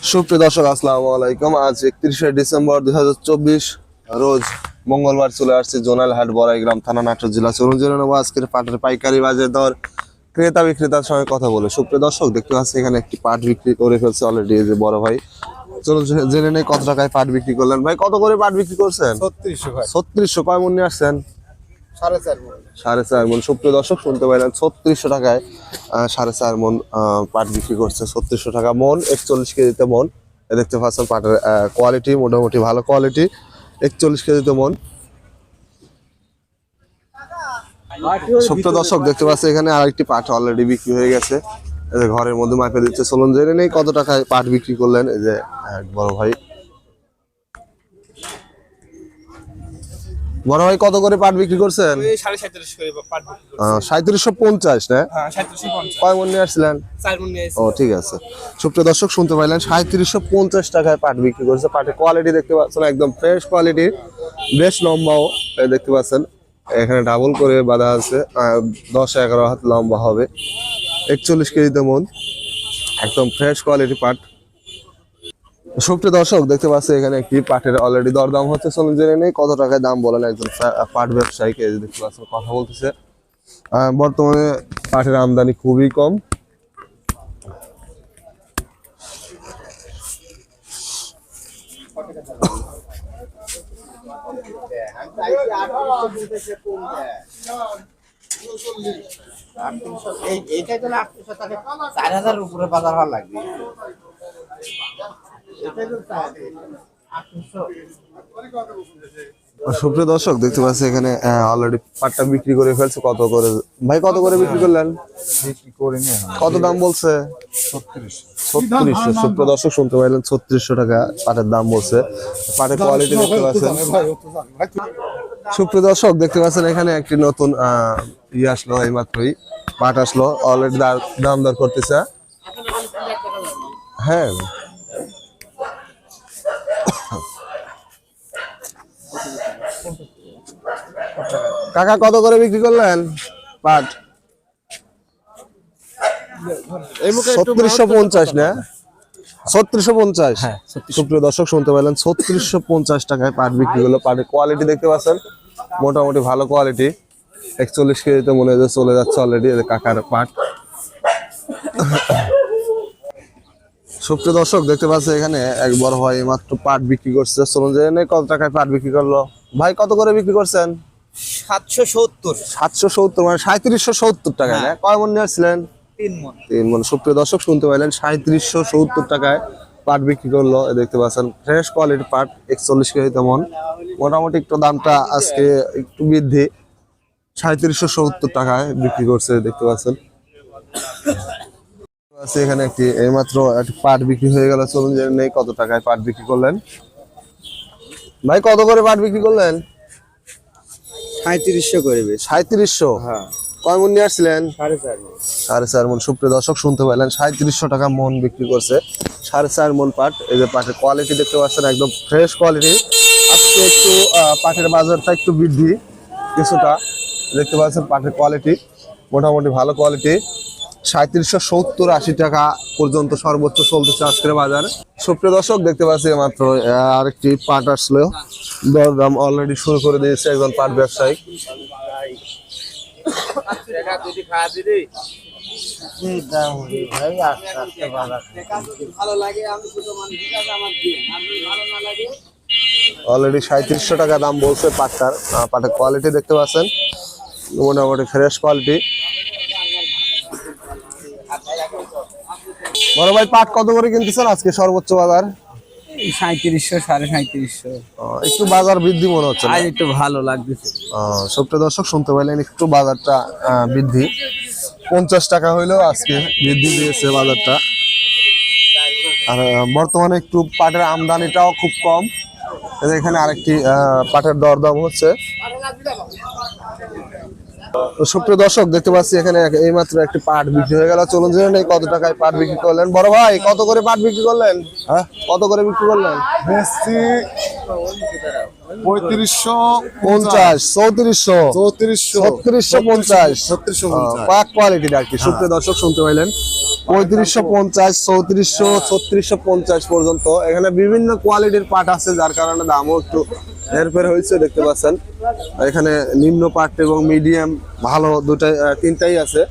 সুপ্রিয় দর্শক আসসালামু আলাইকুম। আজ 31শে ডিসেম্বর 2024 রোজ মঙ্গলবার চলে আসছে জোনাল হাট বড়াইগ্রাম থানা নাটোর জেলা। চলুন জেনে নেবো আজকের পাটের পাইকারি বাজার দর, ক্রেতা বিক্রেতার সঙ্গে কথা বলে। সুপ্রিয় দর্শক দেখতে পাচ্ছি এখানে একটি পাট বিক্রি করে ফেলছে অলরেডি এই যে বড় ভাই। চলুন জেনে নেই কত টাকায় পাট বিক্রি করলেন। ভাই কত করে পাট বিক্রি করছেন? 3600। কয় মন নিয়ে আসছেন? 4.5 মন। সুপ্রিয় দর্শক শুনতে পাইলেন 3600 টাকায় 4.5 মন পাট বিক্রি করছে। 3600 টাকা মন, 41 কেজিতে মন। দেখতে পাচ্ছেন পাটের কোয়ালিটি মোটামুটি ভালো কোয়ালিটি। 41 কেজিতে মন। সুপ্রিয় দর্শক দেখতে পাচ্ছি এখানে আরেকটি পাট অলরেডি বিক্রি হয়ে গেছে, এই যে ঘরের মধ্যে মাপে দিচ্ছে। চলুন জেনে নেই কত টাকায় পাট বিক্রি করলেন এই যে বড় ভাই। বড় ভাই কত করে পাট বিক্রি করছেন? 3750 না? কয় মন নিয়ে আসছিলেন? ও ঠিক আছে। সুপ্রিয় দর্শক শুনতে পাইলেন 3750 টাকায় পাট বিক্রি করছে। পাটের কোয়ালিটি দেখতে পাচ্ছেন একদম ফ্রেশ কোয়ালিটি, বেশ লম্বাও দেখতে পাচ্ছেন। এখানে ডাবল করে বাঁধা আছে, 10-11 হাত লম্বা হবে, 41 কেজিতে মন, একদম ফ্রেশ কোয়ালিটি পাট। সুপ্রিয় দর্শক দেখতে পাচ্ছি এখানে একটি পাটের অলরেডি দরদাম হচ্ছে। চলুন জেনে নেই কত টাকায় দাম বলেন একজন পাট ব্যবসায়ীকে। দেখতে পাচ্ছেন কথা বলতেছে। বর্তমানে পাটের আমদানি খুবই কম। উপরে বাজার ভালো লাগবে। সুপ্রিয় দর্শক দেখতে পাচ্ছি এখানে অলরেডি পাটটা বিক্রি করে ফেলছে। কত করে ভাই, কত করে বিক্রি করলেন? কত দাম বলছে? 3600। সুপ্রিয় দর্শক শুনতে পাইলেন 3600 টাকা পাটের দাম বলছে। পাটের কোয়ালিটি দেখতে পাচ্ছেন। সুপ্রিয় দর্শক দেখতে পাচ্ছেন এখানে একটি নতুন আসলো, এই মাত্রই পাট আসলো, অলরেডি দাম দর করতেছে। হ্যাঁ কাকা কত করে বিক্রি করলেন পাট? 3650 না? 3650। সুপ্রিয় দর্শক শুনতে পাইলেন 3650 টাকায় পাট বিক্রি করলো। পাটের কোয়ালিটি দেখতে পাচ্ছেন মোটামুটি ভালো কোয়ালিটি, 41 কেজিতে মনে হয় চলে যাচ্ছে অলরেডি কাকার পাট। সুপ্রিয় দর্শক দেখতে পাচ্ছি এখানে এক বড় ভাই মাত্র পাট বিক্রি করছে। চলুন জেনে কত টাকায় পাট বিক্রি করলো। ভাই কত করে বিক্রি করছেন? 770 মানে 3770 টাকায় না? কয় মন নিয়ে আসছিলেন? 3 মন। সুপ্রিয় দর্শক শুনতে পাইলেন 3770 টাকায় পাট বিক্রি করলো। দেখতে পাচ্ছেন ফ্রেশ কোয়ালিটি পাট, 41 কেজিতে মন। মোটামুটি একটু দামটা আজকে একটু বৃদ্ধি, 3770 টাকায় বিক্রি করছে দেখতে পাচ্ছেন। এখানে একটি এইমাত্র একটি পাট বিক্রি হয়ে গেল। চলুন জেনে নেই কত টাকায় পাট বিক্রি করলেন। ভাই কত করে পাট বিক্রি করলেন? 3700 করে। 3700? হ্যাঁ। কয় মন নিয়ে আসছিলেন? 4.5 মন। সুপ্রিয় দর্শক শুনতে পাইলেন 3700 টাকা মন বিক্রি করছে। 4.5 মন পাট। এই যে পাটের কোয়ালিটি দেখতে পাচ্ছেন একদম ফ্রেশ কোয়ালিটি। আজকে একটু পাটের বাজারটা একটু বৃদ্ধি কিছুটা, দেখতে পাচ্ছেন পাটের কোয়ালিটি মোটামুটি ভালো কোয়ালিটি। 3770-80 টাকা পর্যন্ত সর্বোচ্চ চলতেছে আজকের বাজার। সুপ্রিয় দর্শক দেখতে পাচ্ছি মাত্র আরেকটি পাট আসলো, দরদাম অলরেডি শুরু করে দিয়েছে একজন পাট ব্যবসায়ী। অলরেডি 3700 টাকা দাম বলছে পাটটার। পাটের কোয়ালিটি দেখতে পাচ্ছেন মোটামুটি ফ্রেশ কোয়ালিটি। বড় ভাই পাট কত করে কিনতেছেন আজকে সর্বোচ্চ বাজার? 3700 3750। একটু বাজার বৃদ্ধি মনে হচ্ছে, আজ একটু ভালো লাগতেছে। সুপ্রিয় দর্শক শুনতে পাইলেন একটু বাজারটা বৃদ্ধি, 50 টাকা হইলেও আজকে বৃদ্ধি দিয়েছে বাজারটা। আর বর্তমানে একটু পাটের আমদানিটাও খুব কম। এখানে আরেকটি পাটের দরদাম হচ্ছে। সুপ্রিয় দর্শক দেখতে পাচ্ছি এখানে এইমাত্র একটি পাট বিক্রি হয়ে গেল। চলুন জেনে নেই কত টাকায় পাট বিক্রি করলেন। বড় ভাই কত করে পাট বিক্রি করলেন? হ্যাঁ কত করে বিক্রি করলেন? 50, 3400, 3650, 3650 পাক কোয়ালিটির আর কি। সুপ্রিয় দর্শক শুনতে পাইলেন 3550, 3400, 3650 পর্যন্ত এখানে বিভিন্ন কোয়ালিটির পাট আছে, যার কারণে দামও একটু হেরফের হয়েছে দেখতে পাচ্ছেন। এখানে নিম্ন পাট এবং মিডিয়াম ভালো দুটাই তিনটাই আছে।